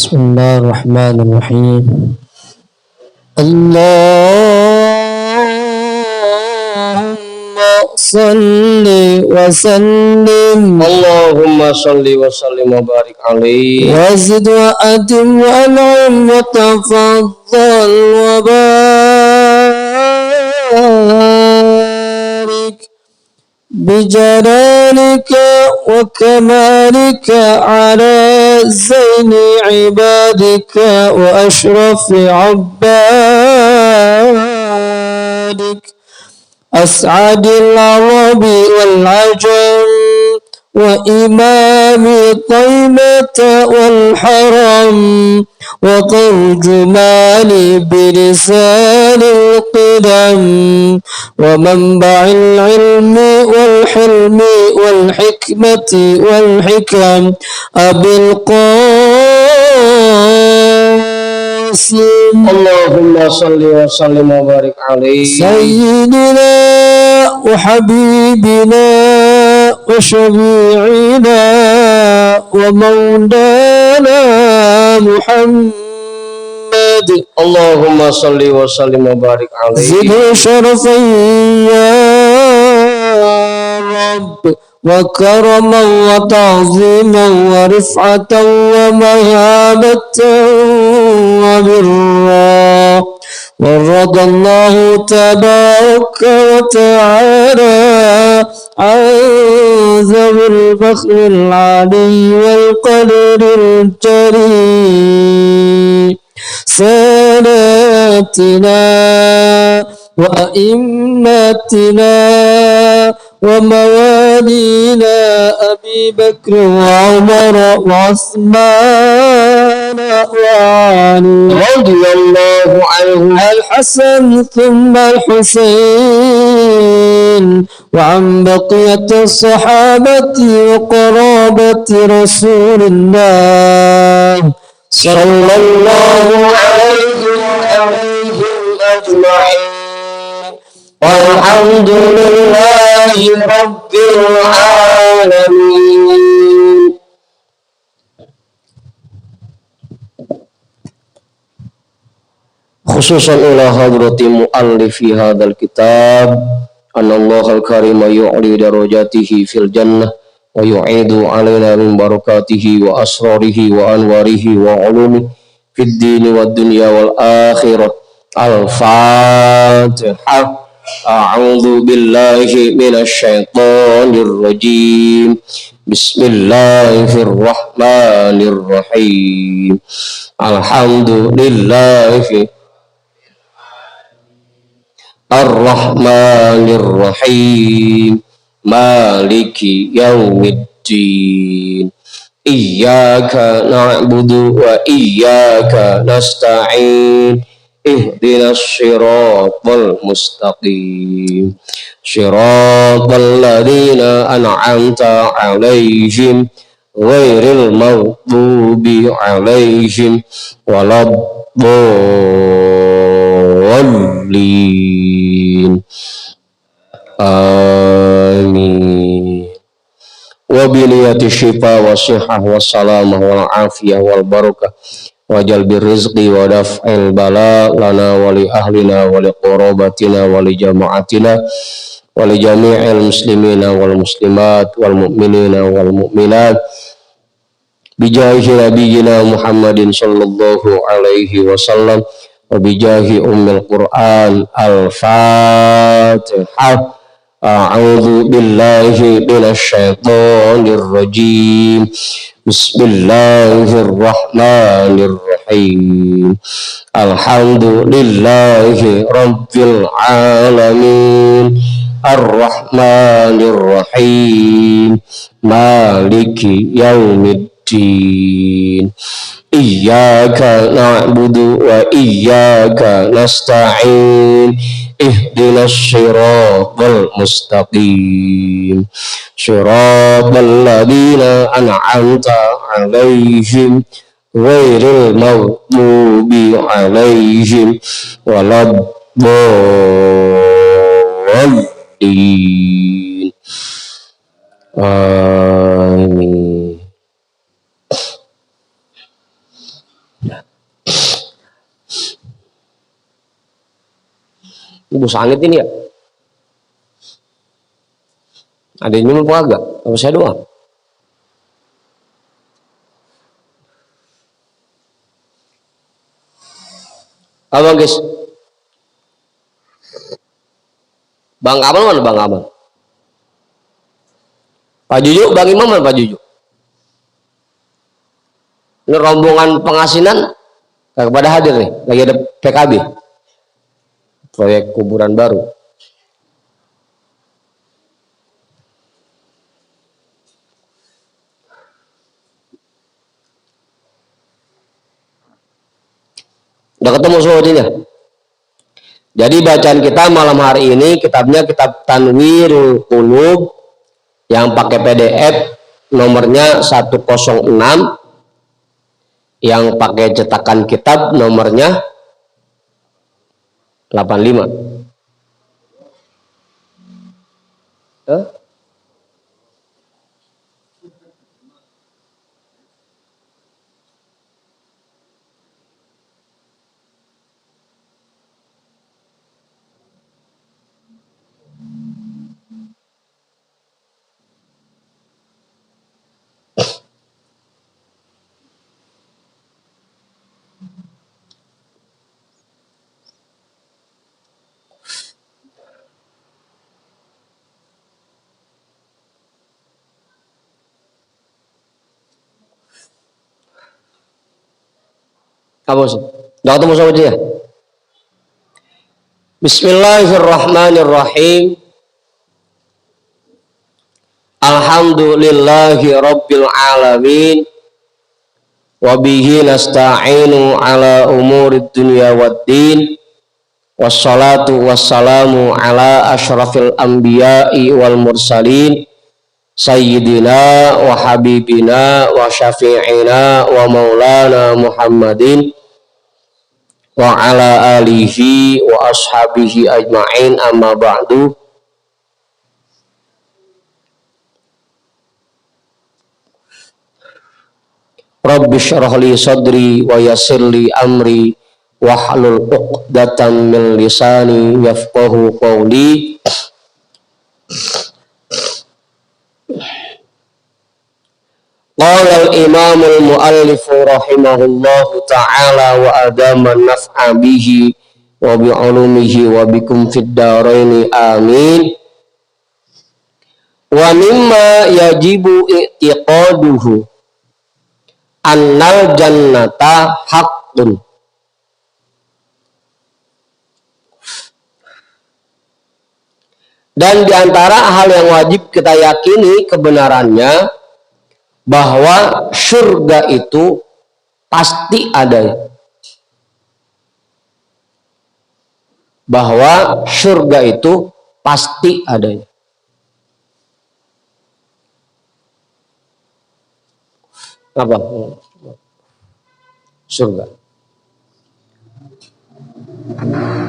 بسم الله الرحمن الرحيم. اللهم صل وسلم اللهم صل وسلم وبارك عليه وزد وأتم وأنعم وتفضل وبارك بجلالك وكمالك على زين عبادك وأشرف عبادك أسعد العرب والعجم وإمام طيبة والحرم وترجمان بلسان القدم ومنبع العلم والحلم والحكمة والحكم أبي القاسم اللهم صل وسلم وبارك عليه سيدنا وحبيبنا وشفيعنا ومولانا محمد اللهم صل وسلم وبارك عليه زد شرفا يا رب وكرما وتعظيما ورفعة ومهابة وبرا ورضى الله تبارك وتعالى عن ذوي الفخر العلي والقدر الجليل ساداتنا وأئمتنا وموالينا أبي بكر وعمر وعثمان وعلي رضي الله عنه الحسن ثم الحسين وعن بقية الصحابة وقرابة رسول الله صلى الله عليه وعليهم أجمعين والحمد لله رب العالمين. خصوصا إلى حضرة مؤلف هذا الكتاب أن الله الكريم يعلي درجاته في الجنة ويعيد علينا من بركاته وأسراره وأنواره وعلومه في الدين والدنيا والآخرة. الفاتحة. أعوذ بالله من الشيطان الرجيم. بسم الله الرحمن الرحيم. الحمد لله الرحمن الرحيم مالك يوم الدين إياك نعبد وإياك نستعين اهدنا الصراط المستقيم صراط الذين أنعمت عليهم غير المغضوب عليهم ولا الضالين آمين. وبنية الشفاء والصحة والسلامة والعافية والبركة وجلب الرزق ودفع البلاء لنا ولأهلنا ولقرابتنا ولجماعتنا ولجميع المسلمين والمسلمات والمؤمنين والمؤمنات بجاه نبينا محمد صلى الله عليه وسلم وبجاه أم القرآن. الفاتحة. أعوذ بالله من الشيطان الرجيم. بسم الله الرحمن الرحيم. الحمد لله رب العالمين الرحمن الرحيم مالك يوم الدين إياك نعبد وإياك نستعين اهدنا الصراط المستقيم صراط الذين أنعمت عليهم غير المغضوب عليهم ولا الضالين آمين. Ibu sangit ini ya. Ada yang nyuruh agak, apa saya doang? Apa guys? Bang Amal mana Bang Amal? Pak Juju, Bang Imam mana Pak Juju? Ini rombongan pengasinan kepada hadir nih, lagi ada PKB, proyek kuburan baru. Udah ketemu semuanya. Jadi bacaan kita malam hari ini kitabnya kitab Tanwirul Qulub yang pakai PDF, nomornya 106, yang pakai cetakan kitab nomornya 85. Apa sih? Udah ketemu sama dia? Bismillahirrahmanirrahim. Alhamdulillahi rabbil alamin. Wabihi nasta'inu ala umurid dunya waddin. Wassalatu wassalamu ala ashrafil anbiya'i wal mursalin. Sayyidina wa habibina wa syafi'ina wa maulana Muhammadin wa ala alihi wa ashabihi ajma'in, amma ba'du. Rabbi syrah li sadri wa yassir li amri wahlul 'uqdatam min lisani yafqahu qawli. Qala al-imam al-muallif rahimahullahu ta'ala wa adama naf'a bihi wa bi 'ulumihi wa bikum fid dharaini amin. Wa mimma yajibu i'tiqaduhu annal jannata haqqun. Dan diantara hal yang wajib kita yakini kebenarannya bahwa surga itu pasti ada. Bahwa surga itu pasti ada. Apa? Surga.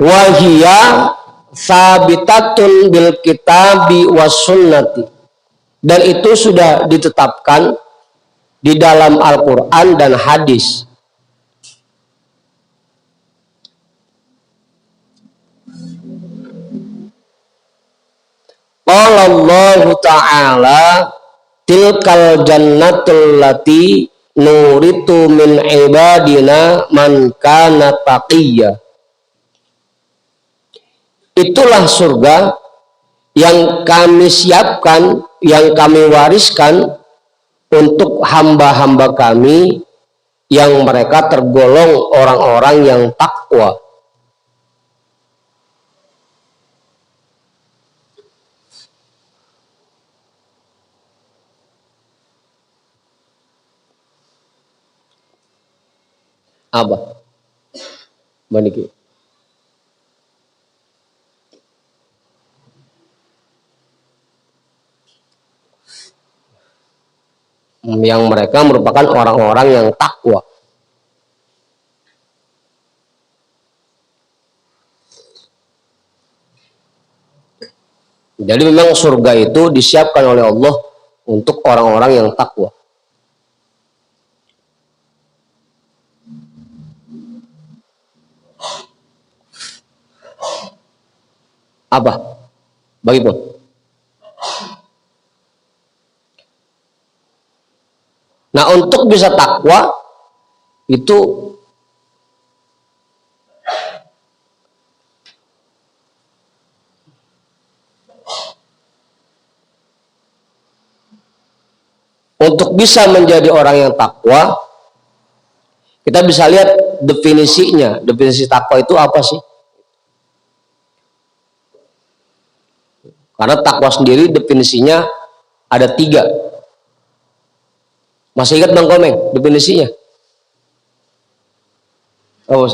Wahia sabitatun bil kitabi was sunnati. Dan itu sudah ditetapkan di dalam Al-Quran dan hadis. Qala Allah Ta'ala tilkal jannatul lati nuritu min ibadina man kana taqiyya. Itulah surga yang kami siapkan, yang kami wariskan untuk hamba-hamba kami yang mereka tergolong orang-orang yang takwa. Apa? Maniki. Yang mereka merupakan orang-orang yang takwa. Jadi memang surga itu disiapkan oleh Allah untuk orang-orang yang takwa. Apa? Begitu. Nah, untuk bisa takwa itu untuk bisa menjadi orang yang takwa, kita bisa lihat definisinya. Definisi takwa itu apa sih? Karena takwa sendiri definisinya ada 3. Masih ingat Bang Komeng definisinya? Oh,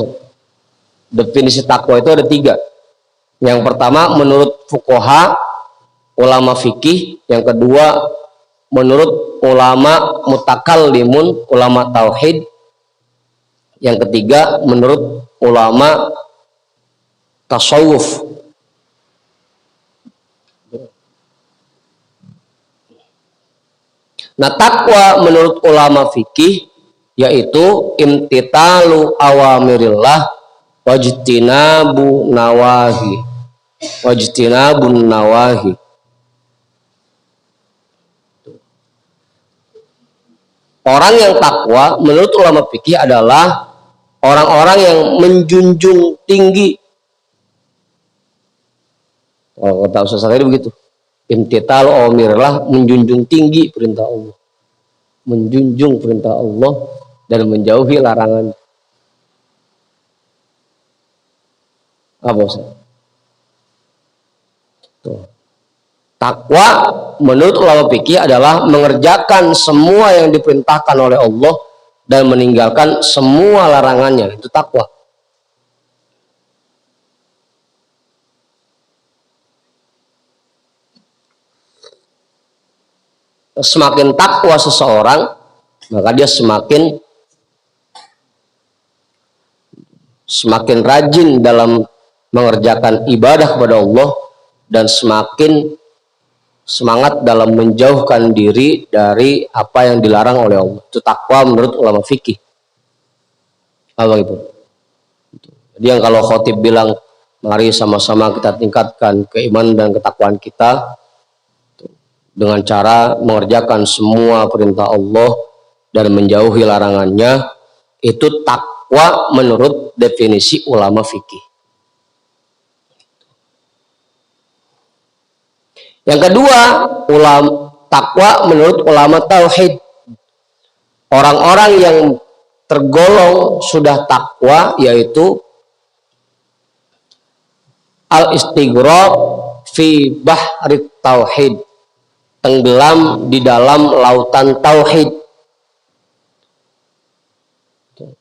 definisi takwa itu ada 3. Yang pertama menurut fuqaha, ulama fikih. Yang kedua menurut ulama mutakallimun, ulama tauhid. Yang ketiga menurut ulama tasawuf. Nah, takwa menurut ulama fikih yaitu imtitalu awamirillah wajtinabu nawahi. Wajtinabun nawahi. Orang yang takwa menurut ulama fikih adalah orang-orang yang menjunjung tinggi. Kalau kata Ustaz tadi begitu. Imtitalu awamirillah, menjunjung tinggi perintah Allah. Menjunjung perintah Allah dan menjauhi larangan. Apa Ustaz? Takwa menurut ulama fikih adalah mengerjakan semua yang diperintahkan oleh Allah dan meninggalkan semua larangannya. Itu takwa. Semakin takwa seseorang, maka dia semakin rajin dalam mengerjakan ibadah kepada Allah dan semakin semangat dalam menjauhkan diri dari apa yang dilarang oleh Allah. Itu takwa menurut ulama fikih. Apa itu? Jadi yang kalau khotib bilang mari sama-sama kita tingkatkan keimanan dan ketakwaan kita dengan cara mengerjakan semua perintah Allah dan menjauhi larangannya, itu takwa menurut definisi ulama fikih. Yang kedua, takwa menurut ulama tauhid. Orang-orang yang tergolong sudah takwa yaitu al-istighraq fi bahri tauhid, tenggelam di dalam lautan tauhid.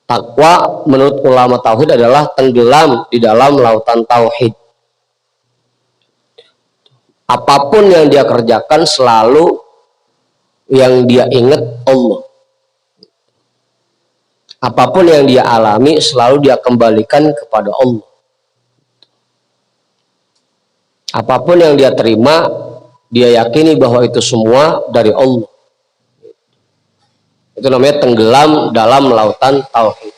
Takwa menurut ulama tauhid adalah tenggelam di dalam lautan tauhid. Apapun yang dia kerjakan selalu yang dia ingat Allah. Apapun yang dia alami selalu dia kembalikan kepada Allah. Apapun yang dia terima, dia yakini bahwa itu semua dari Allah. Itu namanya tenggelam dalam lautan tauhid.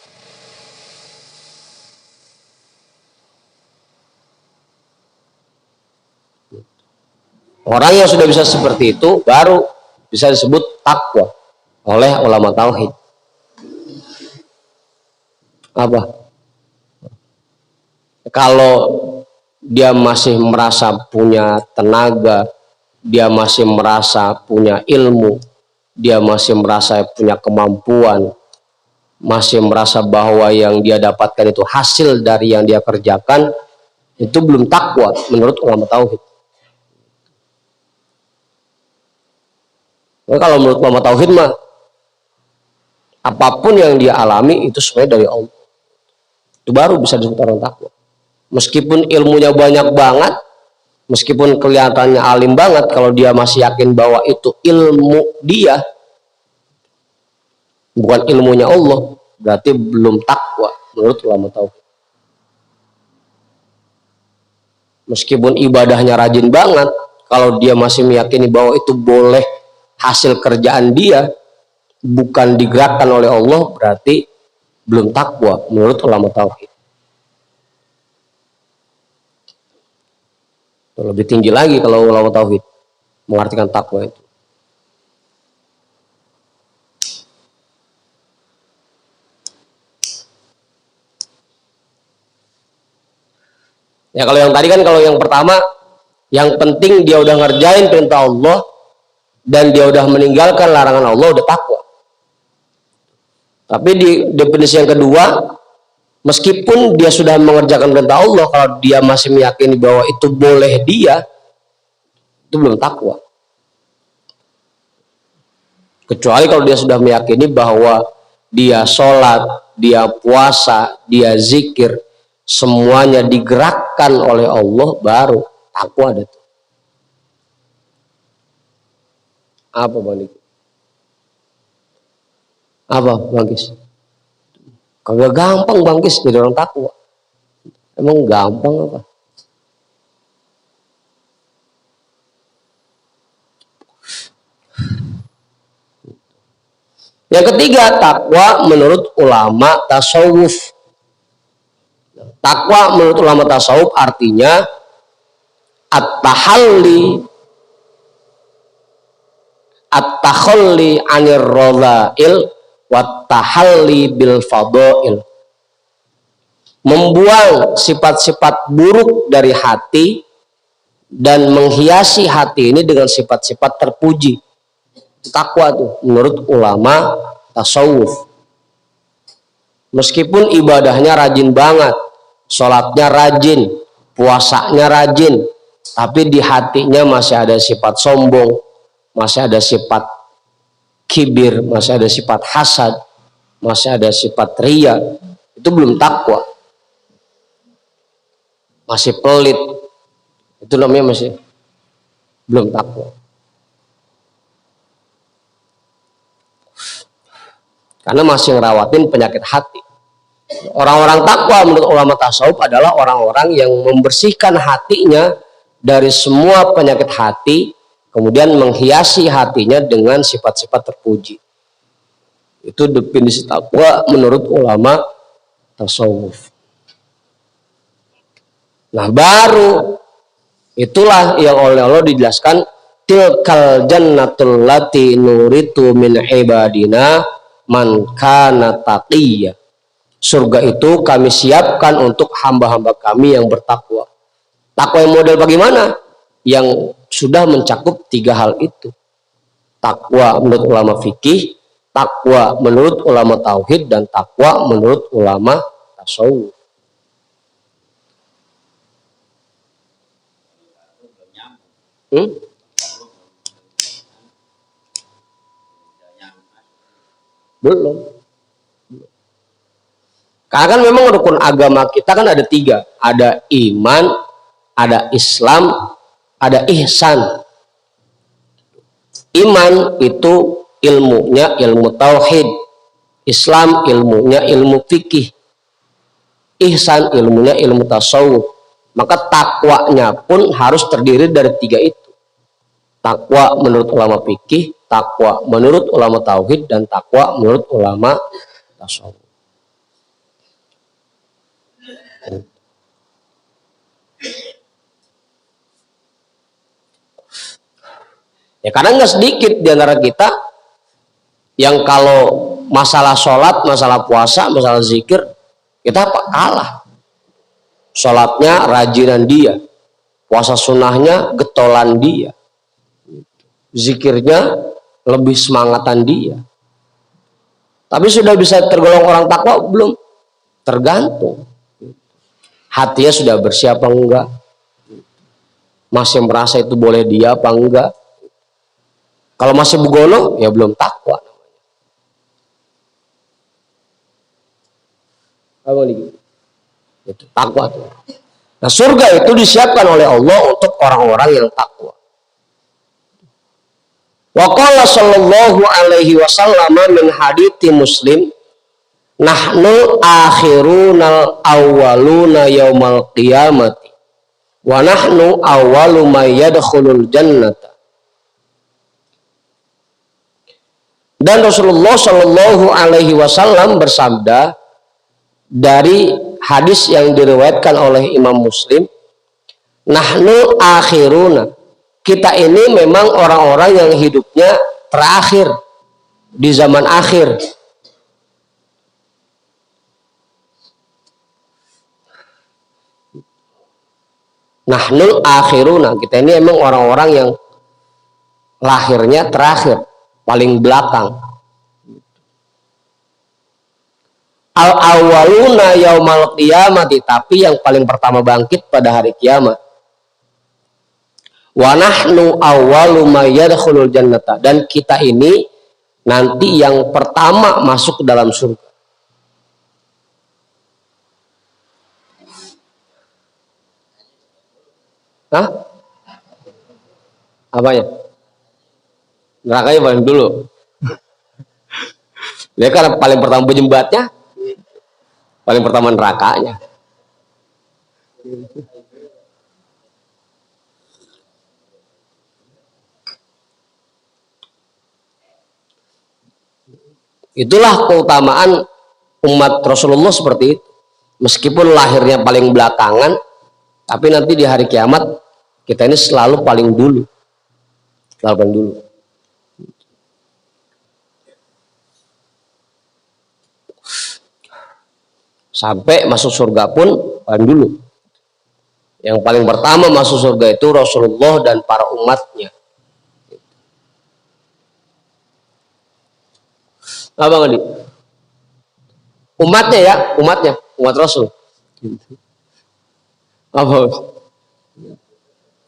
Orang yang sudah bisa seperti itu baru bisa disebut takwa oleh ulama tauhid. Apa? Kalau dia masih merasa punya tenaga, dia masih merasa punya ilmu, dia masih merasa punya kemampuan, masih merasa bahwa yang dia dapatkan itu hasil dari yang dia kerjakan, itu belum takwa menurut ulama tauhid. Nah, kalau menurut ulama tauhid mah apapun yang dia alami itu sebenarnya dari Allah. Itu baru bisa disebut orang takwa. Meskipun ilmunya banyak banget, meskipun kelihatannya alim banget, kalau dia masih yakin bahwa itu ilmu dia, bukan ilmunya Allah, berarti belum takwa menurut ulama tauhid. Meskipun ibadahnya rajin banget, kalau dia masih meyakini bahwa itu boleh hasil kerjaan dia, bukan digerakkan oleh Allah, berarti belum takwa menurut ulama tauhid. Lebih tinggi lagi kalau ulama tauhid mengartikan takwa itu. Ya kalau yang tadi kan, kalau yang pertama, yang penting dia udah ngerjain perintah Allah dan dia udah meninggalkan larangan Allah, udah takwa. Tapi di definisi yang kedua, meskipun dia sudah mengerjakan perintah Allah, kalau dia masih meyakini bahwa itu boleh dia, itu belum takwa. Kecuali kalau dia sudah meyakini bahwa dia sholat, dia puasa, dia zikir, semuanya digerakkan oleh Allah, baru takwa ada tuh. Apa Bang Diki? Apa Bang Kis? Kagak gampang Bang Kis jadi orang takwa. Emang gampang apa? Yang ketiga, takwa menurut ulama tasawuf. Takwa menurut ulama tasawuf artinya at-takhalli anir radha'il wa tahalli bil fadail. Membuang sifat-sifat buruk dari hati dan menghiasi hati ini dengan sifat-sifat terpuji. Takwa tuh menurut ulama tasawuf. Meskipun ibadahnya rajin banget, sholatnya rajin, puasanya rajin, tapi di hatinya masih ada sifat sombong, masih ada sifat kibir, masih ada sifat hasad, masih ada sifat riya, itu belum takwa. Masih pelit, itu namanya masih belum takwa. Karena masih ngerawatin penyakit hati. Orang-orang takwa menurut ulama tasawuf adalah orang-orang yang membersihkan hatinya dari semua penyakit hati, kemudian menghiasi hatinya dengan sifat-sifat terpuji. Itu definisi takwa menurut ulama tasawuf. Nah, baru itulah yang oleh Allah dijelaskan, tilkal jannatul lati nuritu min ibadina man kana taqiyya. Surga itu kami siapkan untuk hamba-hamba kami yang bertakwa. Takwa yang model bagaimana? Yang sudah mencakup tiga hal itu. Takwa menurut ulama fikih, takwa menurut ulama tauhid, dan takwa menurut ulama tasawuf. Belum. Karena kan memang rukun agama kita kan ada tiga. Ada iman, ada Islam, ada ihsan. Iman itu ilmunya ilmu tauhid. Islam ilmunya ilmu fikih. Ihsan ilmunya ilmu tasawuf. Maka takwanya pun harus terdiri dari tiga itu. Takwa menurut ulama fikih, takwa menurut ulama tauhid, dan takwa menurut ulama tasawuf. Ya karena nggak sedikit di antara kita yang kalau masalah sholat, masalah puasa, masalah zikir, kita kalah. Sholatnya rajinan dia, puasa sunnahnya getolan dia, zikirnya lebih semangatan dia. Tapi sudah bisa tergolong orang takwa belum? Tergantung. Hatinya sudah bersih apa enggak? Masih merasa itu boleh dia apa enggak? Kalau masih begono, ya belum takwa. Apa lagi? Itu takwa tuh. Nah, surga itu disiapkan oleh Allah untuk orang-orang yang takwa. Wa qala sallallahu alaihi wasallam min hadithi Muslim, nahnu akhirunal awwaluna yaumal qiyamati wa nahnu awwalu may yadkhulul jannata. Dan Rasulullah Shallallahu Alaihi Wasallam bersabda dari hadis yang diriwayatkan oleh Imam Muslim, Nahnu akhiruna. Kita ini memang orang-orang yang hidupnya terakhir di zaman akhir. Nahnu akhiruna. Kita ini memang orang-orang yang lahirnya terakhir, paling belakang. Al awaluna yaumal qiyamati, tapi yang paling pertama bangkit pada hari kiamat. Wa nahnu awwalu may yadkhulul jannata, dan kita ini nanti yang pertama masuk ke dalam surga. Hah? Apanya? Nerakanya paling dulu. Dia kan paling pertama penyembatnya, paling pertama nerakanya. Itulah keutamaan umat Rasulullah seperti itu. Meskipun lahirnya paling belakangan, tapi nanti di hari kiamat kita ini selalu paling dulu. Selalu paling dulu. Sampai masuk surga pun paling dulu. Yang paling pertama masuk surga itu Rasulullah dan para umatnya. Apa Ngadi? Umatnya ya, umat Rasul. Apa?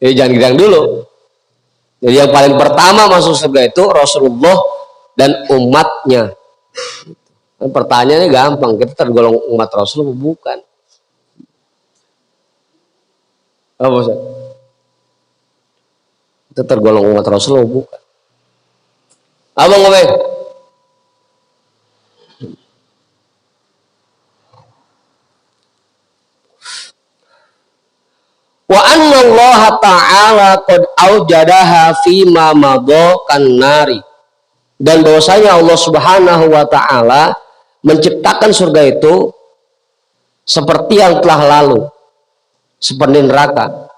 Jadi jangan girang dulu. Jadi yang paling pertama masuk surga itu Rasulullah dan umatnya. Pertanyaannya gampang, kita tergolong umat Rasul bukan? Apa Ustaz? Kita tergolong umat Rasul bukan? Apa ngomong? Wa anna Allah ta'ala qad aujadaha fima madha kan-nari, dan bahwasanya Allah Subhanahu wa taala menciptakan surga itu seperti yang telah lalu, seperti neraka,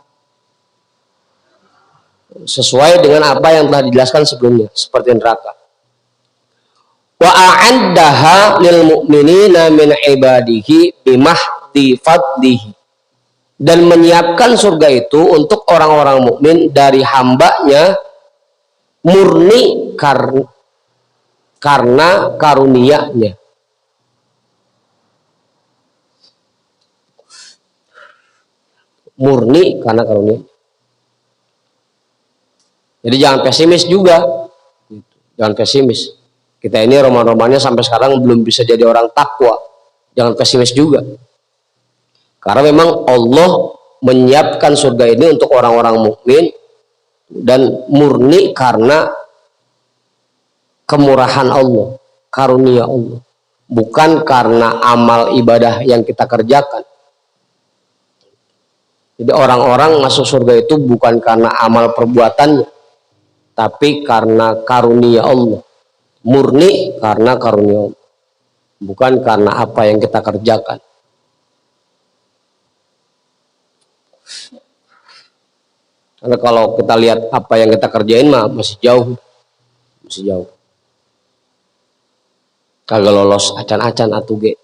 sesuai dengan apa yang telah dijelaskan sebelumnya, seperti neraka. Wa a'addaha lil mu'minina min ibadihi bimahdi fadlihi, dan menyiapkan surga itu untuk orang-orang mukmin dari hambanya murni karena karunia-Nya. Murni karena karunia. Jadi jangan pesimis juga. Jangan pesimis. Kita ini roman-romannya sampai sekarang belum bisa jadi orang takwa. Jangan pesimis juga. Karena memang Allah menyiapkan surga ini untuk orang-orang mukmin dan murni karena kemurahan Allah, karunia Allah, bukan karena amal ibadah yang kita kerjakan. Jadi orang-orang masuk surga itu bukan karena amal perbuatannya, tapi karena karunia Allah, murni karena karunia Allah, bukan karena apa yang kita kerjakan. Karena kalau kita lihat apa yang kita kerjain mah masih jauh. Kagak lolos acan-acan atuge.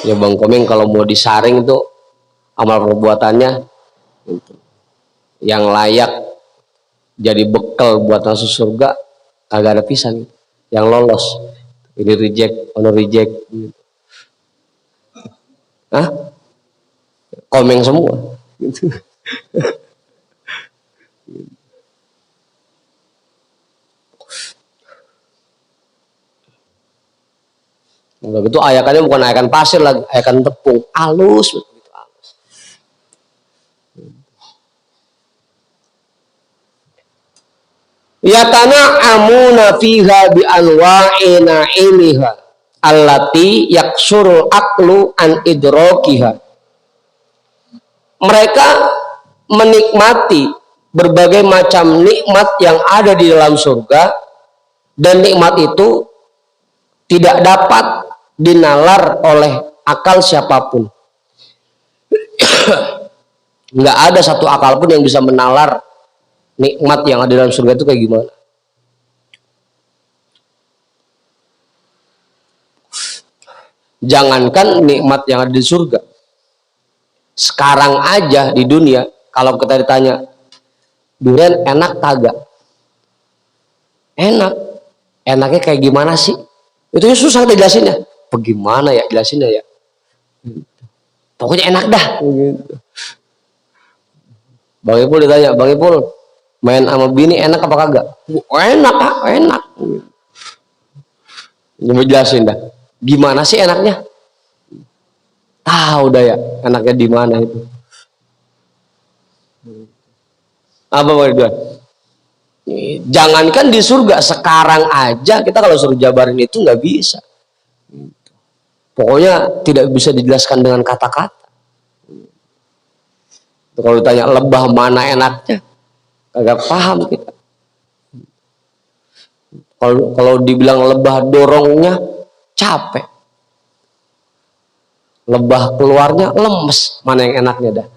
Ya Bang Komeng kalau mau disaring itu amal perbuatannya yang layak jadi bekal buat masuk surga kagak ada pisan. Yang lolos ini reject, ono reject. Hah? Komeng semua. Enggak gitu, ayakannya bukan ayakan pasir lagi, ayakan tepung, halus begitu, halus. Yatana'amuna fiha bi anwa'i na'imiha allati yaksurul aqlu an idrakiha. Mereka menikmati berbagai macam nikmat yang ada di dalam surga, dan nikmat itu tidak dapat dinalar oleh akal siapapun. Nggak ada satu akal pun yang bisa menalar nikmat yang ada dalam surga itu kayak gimana. Jangankan nikmat yang ada di surga, sekarang aja di dunia kalau kita ditanya durian enak kagak, enak, enaknya kayak gimana sih, itu susah dijelasinnya. Bagaimana ya jelasinnya ya, pokoknya enak dah gitu. Bang Ipul ditanya, Bang Ipul main sama bini enak apa kagak? Enak ah, enak. Coba jelasin dah, gimana sih enaknya? Tahu dah ya enaknya di mana itu. Apa Bang Ridwan? Jangankan di surga, sekarang aja kita kalau suruh jabarin itu nggak bisa. Pokoknya tidak bisa dijelaskan dengan kata-kata. Kalau ditanya lebah mana enaknya, agak paham kita. Kalau dibilang lebah dorongnya capek, lebah keluarnya lemes, mana yang enaknya dah.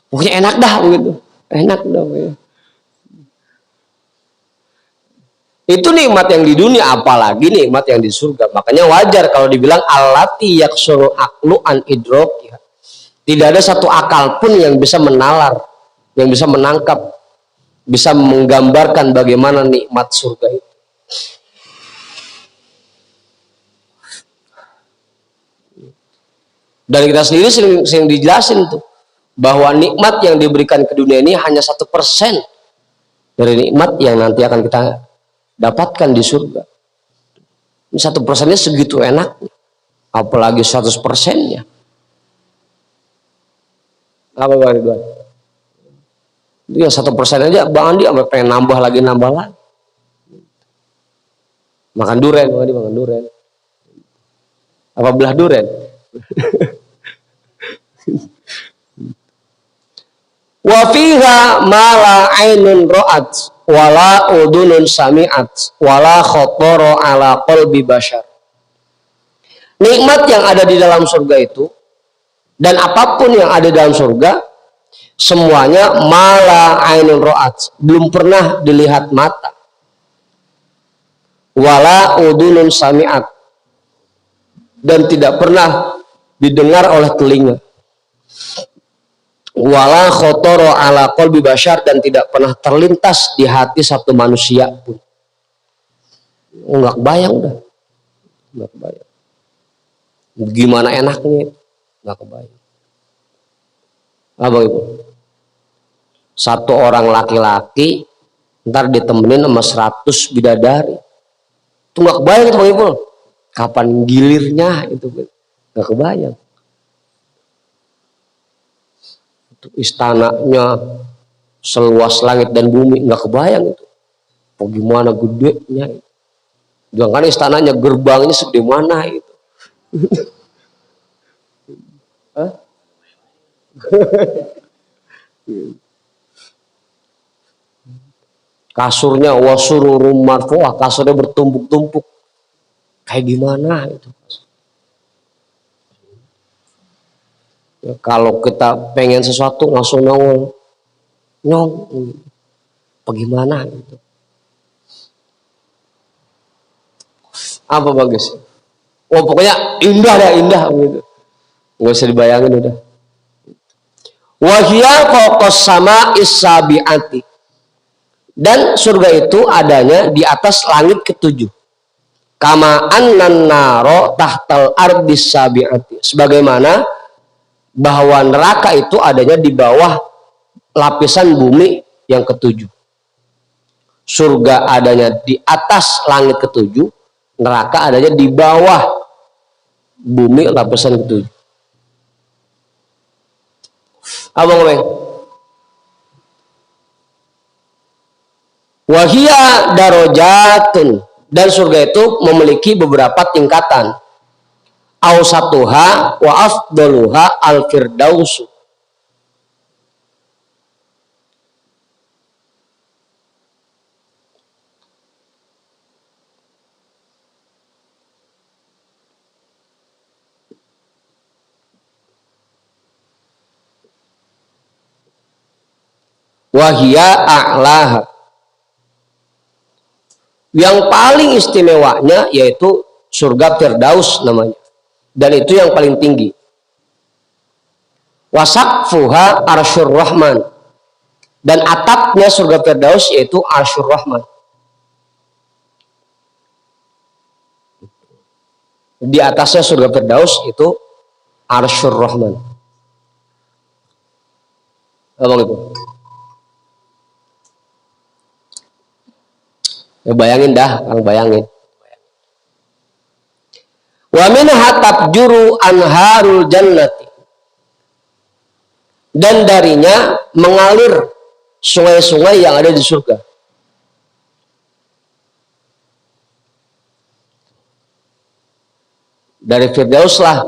Pokoknya enak dah begitu, enak dah. Begitu. Itu nikmat yang di dunia, apalagi nikmat yang di surga. Makanya wajar kalau dibilang allati yaksuru aqlu an idrokiha. Tidak ada satu akal pun yang bisa menalar, yang bisa menangkap, bisa menggambarkan bagaimana nikmat surga itu. Dan kita sendiri sering dijelasin tuh bahwa nikmat yang diberikan ke dunia ini hanya 1% dari nikmat yang nanti akan kita dapatkan di surga. Ini 1%-nya segitu enaknya, apalagi 100%-nya. Apa Bang Ridwan? Itu yang 1% aja Bang Andi sampai pengen nambah lagi. Makan duren, Bang Andi makan duren. Apa belah duren? Wa fiha ma la ainun ra'at wala udunun sami'at wala khatara ala qalbi bashar. Nikmat yang ada di dalam surga itu dan apapun yang ada dalam surga semuanya mala ainun ra'at, belum pernah dilihat mata, wala udunun sami'at, dan tidak pernah didengar oleh telinga, wala khotoro ala qalbi bashar, dan tidak pernah terlintas di hati satu manusia pun. Nggak kebayang udah, nggak kebayang gimana enaknya, nggak kebayang. Apa itu? Satu orang laki-laki ntar ditemenin sama 100 bidadari, itu nggak kebayang itu Bang Ipul. Kapan gilirnya itu, nggak kebayang. Itu istananya seluas langit dan bumi, nggak kebayang itu. Bagaimana gedenya itu. Jangan istananya, gerbangnya segede mana itu. Kasurnya wasururum marfu'ah, kasurnya bertumpuk-tumpuk. Kayak gimana itu? Ya, kalau kita pengen sesuatu langsung nongol, bagaimana gitu. Apa bagus? Oh pokoknya indah dah, indah gitu. Nggak usah dibayangin udah. Wahia kokos sama isabiati, dan surga itu adanya di atas langit ketujuh. Kama annan naro tahtal ardis sabiati, sebagaimana bahwa neraka itu adanya di bawah lapisan bumi yang ketujuh. Surga adanya di atas langit ketujuh, neraka adanya di bawah bumi lapisan ketujuh. Abang ngomong, wahia darajatun, dan surga itu memiliki beberapa tingkatan. Ausatuha wa afdaluha al-firdausu. Wahia a'laha. Yang paling istimewanya yaitu surga Firdaus namanya. Dan itu yang paling tinggi. Wasaqfuha arsyur rahman. Dan atapnya surga Firdaus yaitu arsyur rahman. Di atasnya surga Firdaus itu arsyur rahman. Apa gitu? Ya bayangin dah, Kang bayangin. Wa minha tabjuru anharul jannati. Dan darinya mengalir sungai-sungai yang ada di surga. Dari Firdaus lah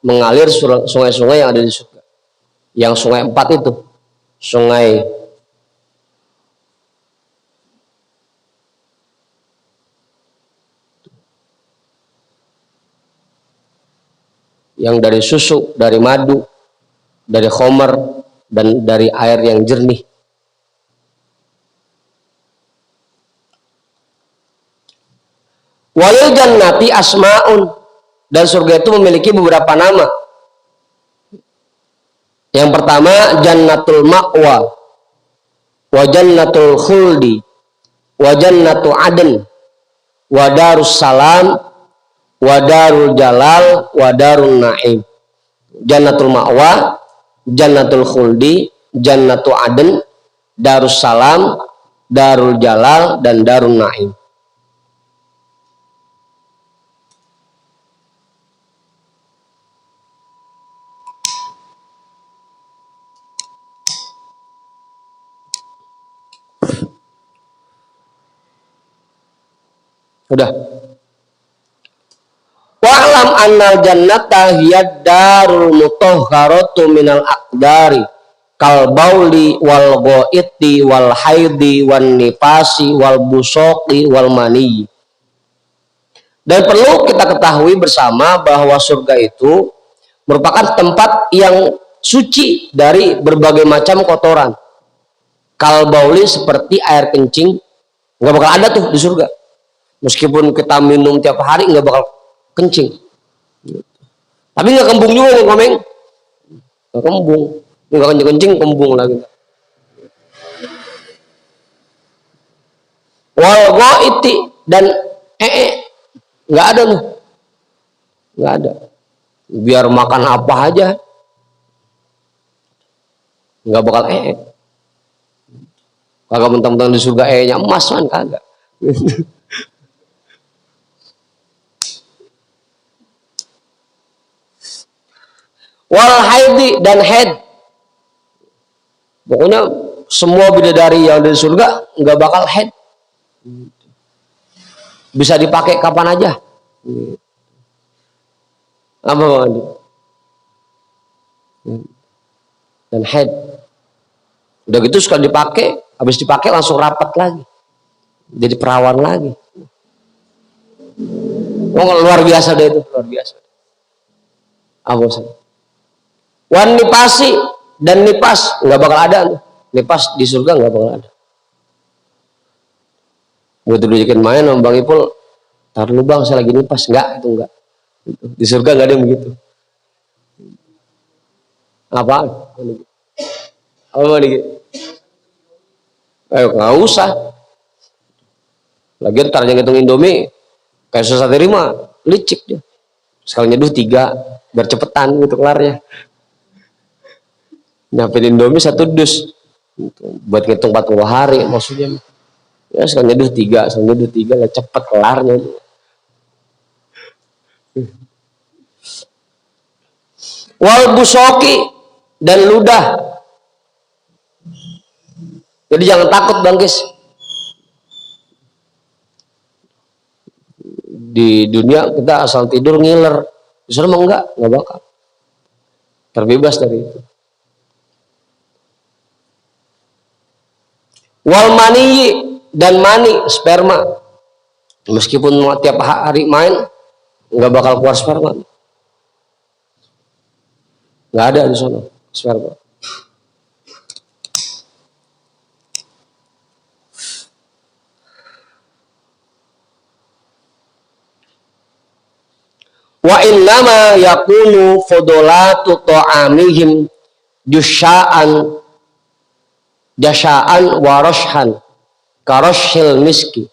mengalir sungai-sungai yang ada di surga. Yang sungai 4 itu. Sungai yang dari susu, dari madu, dari khomer, dan dari air yang jernih. Walil jannati asma'un. Dan surga itu memiliki beberapa nama. Yang pertama jannatul ma'wa, wa jannatul khuldi, wa jannatu adn, wa darus salam, wa darul jalal, wa darun na'im. Jannatul ma'wa, jannatul khuldi, jannatu adn, darus salam, darul jalal, dan darun na'im. Udah. Wa'lam annal jannata hiya darul mutahharatu minal aqdari kal bauli wal ghaiti wal haidi wan nifasi wal busaqi wal mani. Dan perlu kita ketahui bersama bahwa surga itu merupakan tempat yang suci dari berbagai macam kotoran. Kal bauli seperti air kencing, nggak bakal ada tuh di surga. Meskipun kita minum tiap hari nggak bakal kencing. Tapi nggak kembung juga ngomong. Nggak kembung. Nggak kencing kembung lagi. Wal ghaiti dan nggak ada tuh. Nggak ada. Biar makan apa aja nggak bakal kagak mentang-mentang di surga nya emas kan kagak. Wal haidi dan head, pokoknya semua bidadari yang dari surga nggak bakal head, bisa dipakai kapan aja. Apa mandi? Dan head, udah gitu sekali dipakai, habis dipakai langsung rapat lagi, jadi perawan lagi. Oh luar biasa deh itu, luar biasa. Apa sih? Wan nipasi dan nipas nggak bakal ada, nipas di surga nggak bakal ada. Begitu diajakin main sama Bang Ipul, tar lu bang saya lagi nipas, nggak itu nggak. Di surga nggak ada yang begitu. Apa? Apa nih? Ayo nggak usah. Lagian tar yang ngitung Indomie kayak susah terima, licik dia. Sekali nyeduh 3 biar cepetan gitu kelarnya. Nyampein Indomie 1 dus buat ngitung 40 hari maksudnya. Ya sekali nyeduh 3 lah cepet kelarnya. Wal busoki dan ludah. Jadi jangan takut Bang Kis. Di dunia kita asal tidur ngiler. Di sana mah enggak bakal. Terbebas dari itu. Wal mani dan mani sperma, meskipun tiap hari main nggak bakal keluar sperma, nggak ada di sana sperma. Wa innama yakunu fudolatu ta'amihim jusya'an jasya'an waroshan karoshil miski.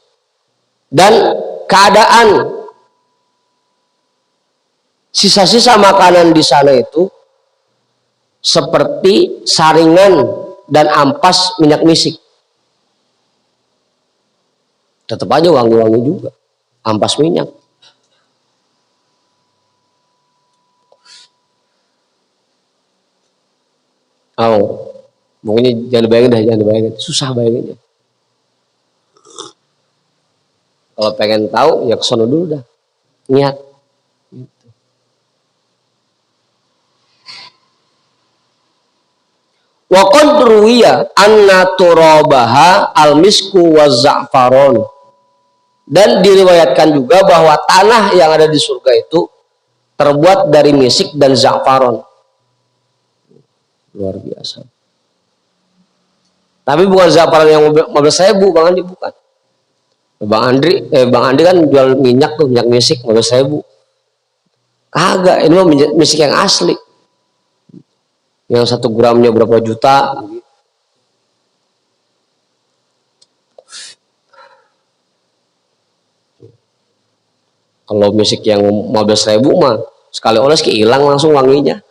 Dan keadaan sisa-sisa makanan di sana itu seperti saringan dan ampas minyak misik. Tetap aja wangi-wangi juga, ampas minyak. Oh, pokoknya jangan dibayangin dah, jangan dibayangin. Susah bayanginnya. Kalau pengen tahu ya kesono dulu dah. Niat. Wa qad ruwiya anna turabaha al-misku wa za'faron. Dan diriwayatkan juga bahwa tanah yang ada di surga itu terbuat dari misik dan za'faron. Luar biasa. Tapi bukan za'faron yang 15.000, Bang Andi, bukan. Bang Andi kan jual minyak tuh, minyak misik 15.000. Kagak, ini mah misik yang asli. Yang 1 gramnya berapa juta. Kalau misik yang 15.000 mah sekali oles hilang langsung wanginya.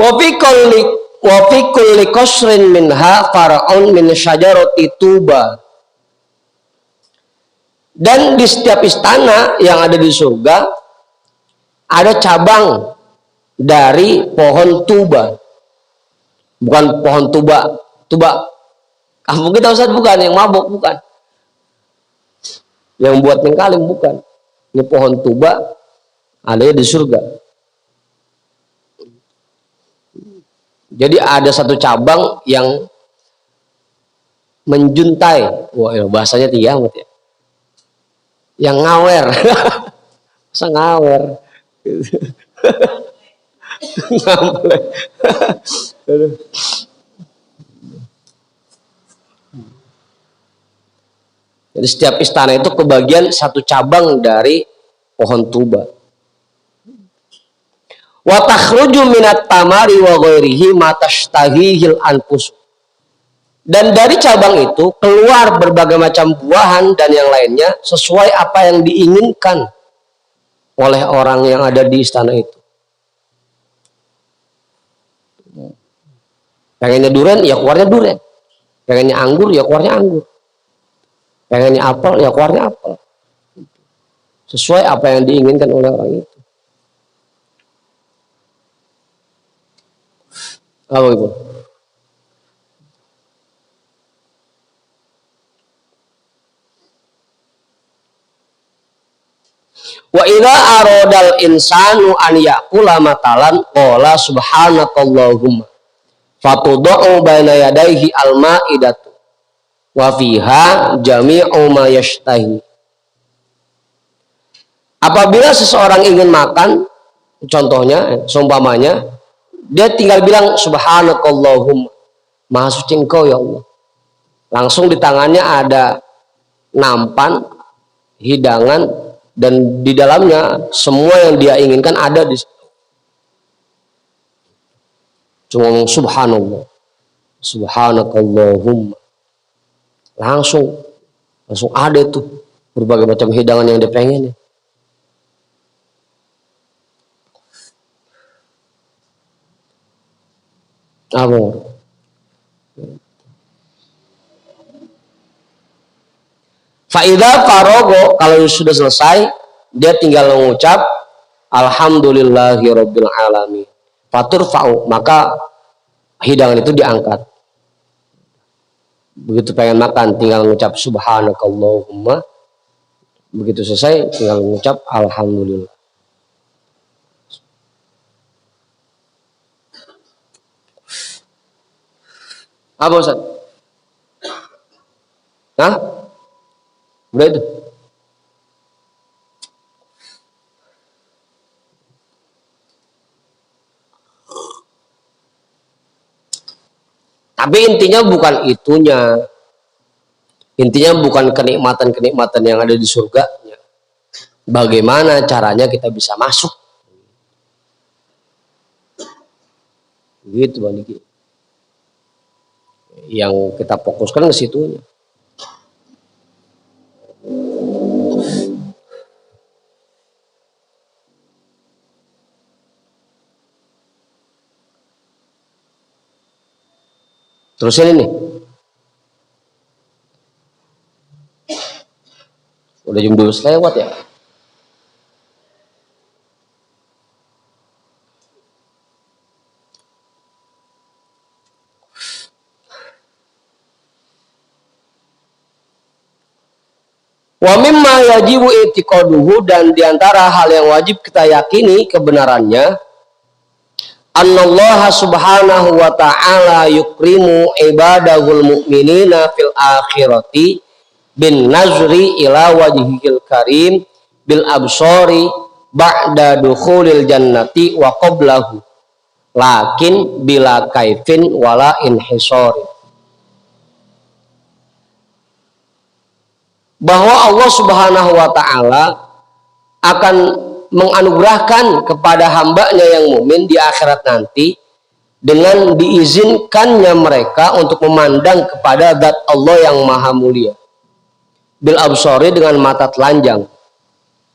Wa fi kulli qasrin minha fara'un min syajarati tuba. Dan di setiap istana yang ada di surga ada cabang dari pohon tuba. Bukan pohon tuba. Kampung kita Ustaz, bukan yang mabok, bukan. Yang buat nengkalim, bukan. Ini pohon tuba ada di surga. Jadi ada satu cabang yang menjuntai. Wah, bahasanya tiamat ya. Yang ngawer. Masa ngawer. Jadi setiap istana itu kebagian satu cabang dari pohon tuba. Wa takhruju minat tamari wa ghairihi ma tashtahihil anfus. Dan dari cabang itu keluar berbagai macam buahan dan yang lainnya sesuai apa yang diinginkan oleh orang yang ada di istana itu. Pengennya durian, ya keluarnya durian. Pengennya anggur, ya keluarnya anggur. Pengennya apel, ya keluarnya apel. Sesuai apa yang diinginkan oleh orang itu. Apa itu? Wa idza aradal insanu an yaqula matalan qala subhanakallahumma fatudau baina yadayhi al-ma'idatu wa fiha jami'u ma yashtahi. Apabila seseorang ingin makan, contohnya, seumpamanya, dia tinggal bilang subhanakallahumma, maha suci engkau ya Allah. Langsung di tangannya ada nampan, hidangan, dan di dalamnya semua yang dia inginkan ada di situ. Cuma subhanallah, subhanakallahumma, langsung ada itu berbagai macam hidangan yang dia pengen. Amor. Fa'idha farogo, kalau sudah selesai, dia tinggal mengucap alhamdulillahirabbil alamin. Faturfa'u, maka hidangan itu diangkat. Begitu pengen makan, tinggal mengucap subhanakallahumma. Begitu selesai, tinggal mengucap alhamdulillah. Apa Ustaz? Hah? Udah itu? Tapi intinya bukan itunya. Intinya bukan kenikmatan-kenikmatan yang ada di surga, bagaimana caranya kita bisa masuk. Gitu Bang Diki. Yang kita fokuskan ke situnya. Terusin ini. Udah jam 12 lewat ya. Wa mimma yajibu i'tiqaduhu, dan diantara hal yang wajib kita yakini kebenarannya, annallaha subhanahu wa ta'ala yukrimu ibadahul mu'minina fil akhirati bin nazri ila wajhihil karim bil absori ba'da dukhulil jannati wa qablahu lakin bila kaifin wala inhisori. Bahwa Allah subhanahu wa ta'ala akan menganugerahkan kepada hambanya yang mukmin di akhirat nanti dengan diizinkannya mereka untuk memandang kepada zat Allah yang maha mulia bil absori, dengan mata telanjang,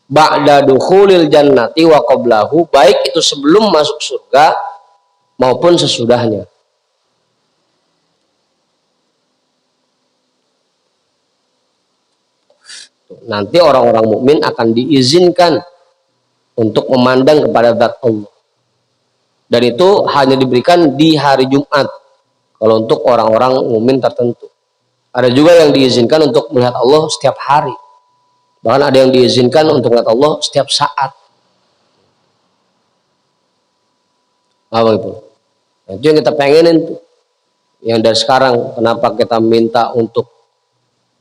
ba'da dukhulil jannati wa qablahu, baik itu sebelum masuk surga maupun sesudahnya. Nanti orang-orang mukmin akan diizinkan untuk memandang kepada zat Allah, dan itu hanya diberikan di hari Jumat kalau untuk orang-orang mukmin tertentu. Ada juga yang diizinkan untuk melihat Allah setiap hari, bahkan ada yang diizinkan untuk melihat Allah setiap saat. Apa itu? Itu yang kita pengenin tuh, yang dari sekarang. Kenapa kita minta untuk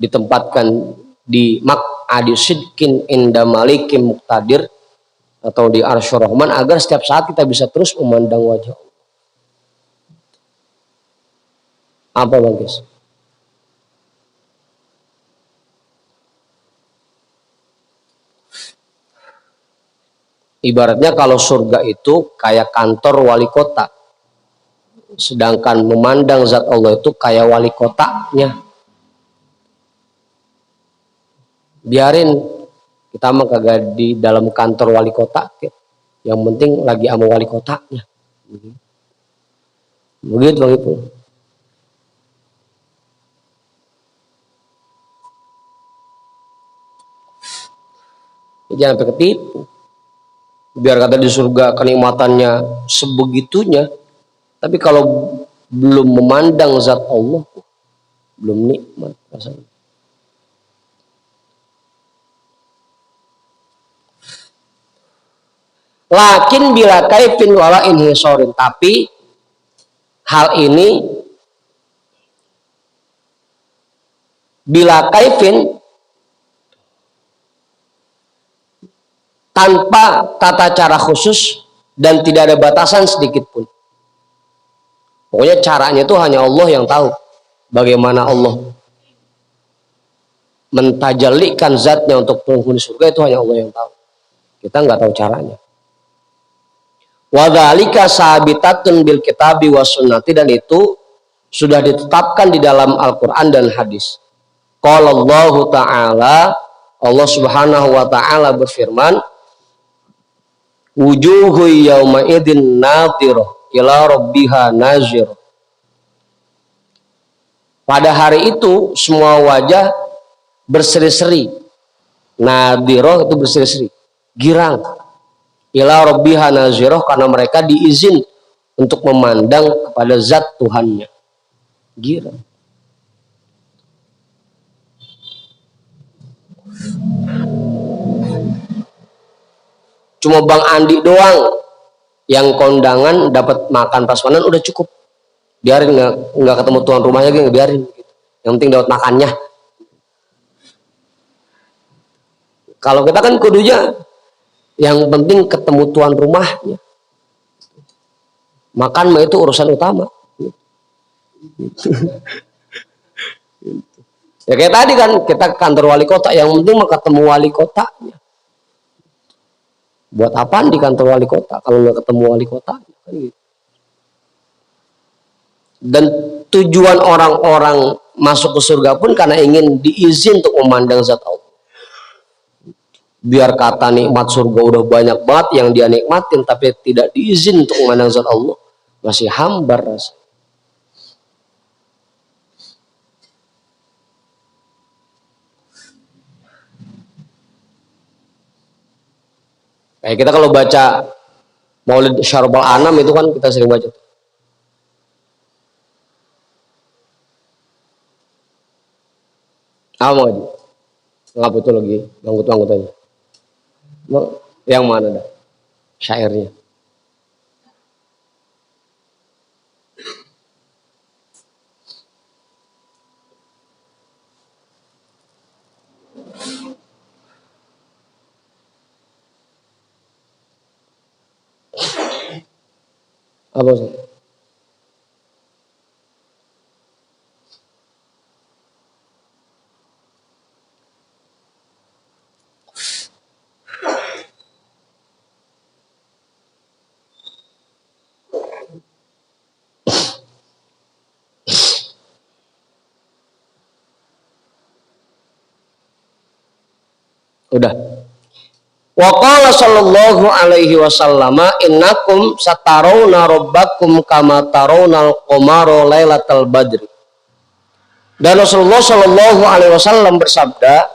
ditempatkan di maq'adi sidqin inda malikim muqtadir, atau di Arsyur Rahman, agar setiap saat kita bisa terus memandang wajah Allah. Apa Bang Guys? Ibaratnya kalau surga itu kayak kantor wali kota, sedangkan memandang zat Allah itu kayak wali kotanya. Biarin kita mah kagak di dalam kantor wali kota, yang penting lagi sama wali kotanya. Begitu Bang Ipul. Jangan sampai ketipu. Biar kata di surga kenikmatannya sebegitunya, tapi kalau belum memandang zat Allah, belum nikmat rasanya. Lakin bila kaifin wala inhisorin, tapi hal ini bila kaifin, tanpa tata cara khusus dan tidak ada batasan sedikit pun. Pokoknya caranya itu hanya Allah yang tahu. Bagaimana Allah mentajallikan zatnya untuk penghuni surga, itu hanya Allah yang tahu. Kita nggak tahu caranya. Wa dzalika sabitatun bil kitabi was sunnati, dan itu sudah ditetapkan di dalam Al-Qur'an dan hadis. Qala Allah Ta'ala, Allah Subhanahu wa taala berfirman, wujuhu yawma idin nadhirah ila rabbiha nazirah. Pada hari itu semua wajah berseri-seri. Nadhirah itu berseri-seri, girang. Ila rabbiha nazirah, karena mereka diizin untuk memandang kepada zat Tuhannya. Girang. Cuma Bang Andi doang yang kondangan dapat makan prasmanan udah cukup. Biarin, nggak ketemu tuan rumahnya, gitu, biarin. Gitu. Yang penting dapat makannya. Kalau kita kan kudunya yang penting ketemu tuan rumahnya. Makan mah itu urusan utama. Ya kayak tadi kan kita ke kantor wali kota, yang penting mah ketemu wali kotanya. Buat apaan di kantor wali kota kalau nggak ketemu wali kotanya kan gitu. Dan tujuan orang-orang masuk ke surga pun karena ingin diizin untuk memandang zat Allah. Biar kata nikmat surga udah banyak banget yang dia nikmatin, tapi tidak diizin untuk memandang zat Allah, masih hambar rasa. Kayak kita kalau baca Maulid Syarbal Anam itu kan kita sering baca. Mau aja. Ngapa itu lagi ngangkut aja. Yang mana dah? Syairnya. Apa sih? Udah. Wa qala sallallahu alaihi wasallam innakum satarawna rabbakum kama tarawnal qamara lailatal badri. Dan Rasulullah sallallahu alaihi wasallam bersabda,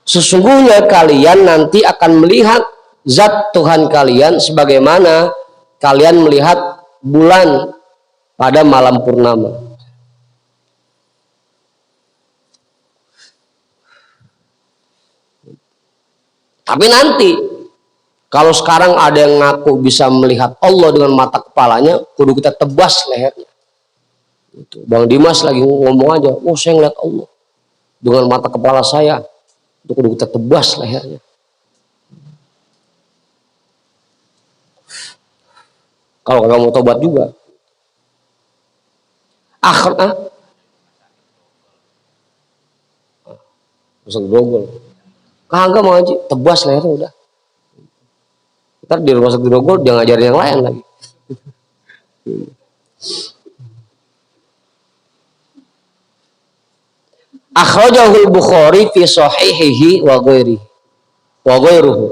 sesungguhnya kalian nanti akan melihat zat Tuhan kalian sebagaimana kalian melihat bulan pada malam purnama. Tapi nanti, kalau sekarang ada yang ngaku bisa melihat Allah dengan mata kepalanya, kudu kita tebas lehernya. Bang Dimas lagi ngomong aja, oh saya ngeliat Allah dengan mata kepala saya, itu kudu kita tebas lehernya. Kalau kagak mau tobat juga. Masuk grogol. Kagak mau aja, tebas lehernya udah. Ntar di rumah sakit grogol dia ngajarin yang lain lagi. Akhrajahul Bukhari fi sahihihi wa ghairuhu.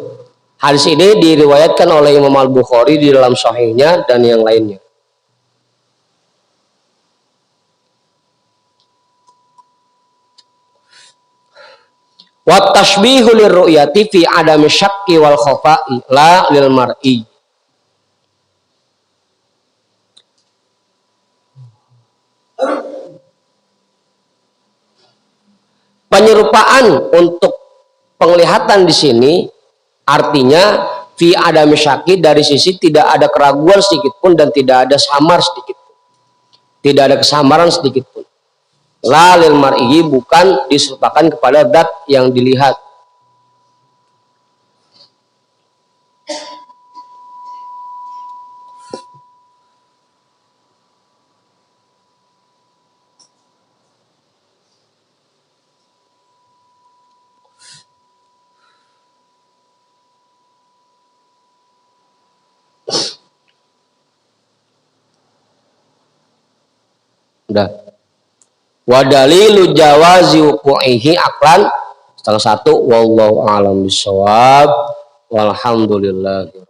Hadis ini diriwayatkan oleh Imam Al-Bukhari di dalam sahihnya dan yang lainnya. Wa tashbihu lirru'yati fi adami syakki wal khafa'i la lil mar'i. Penyerupaan untuk penglihatan di sini artinya fi adami syakki, dari sisi tidak ada keraguan sedikit pun dan tidak ada samar sedikit pun. Tidak ada kesamaran sedikit pun. La lil mar'i, bukan disertakan kepada zat yang dilihat. Udah. Wa dalilu jawazi wuqu'ihi aklan setengah satu, wallahu a'lam bishawab, walhamdulillah.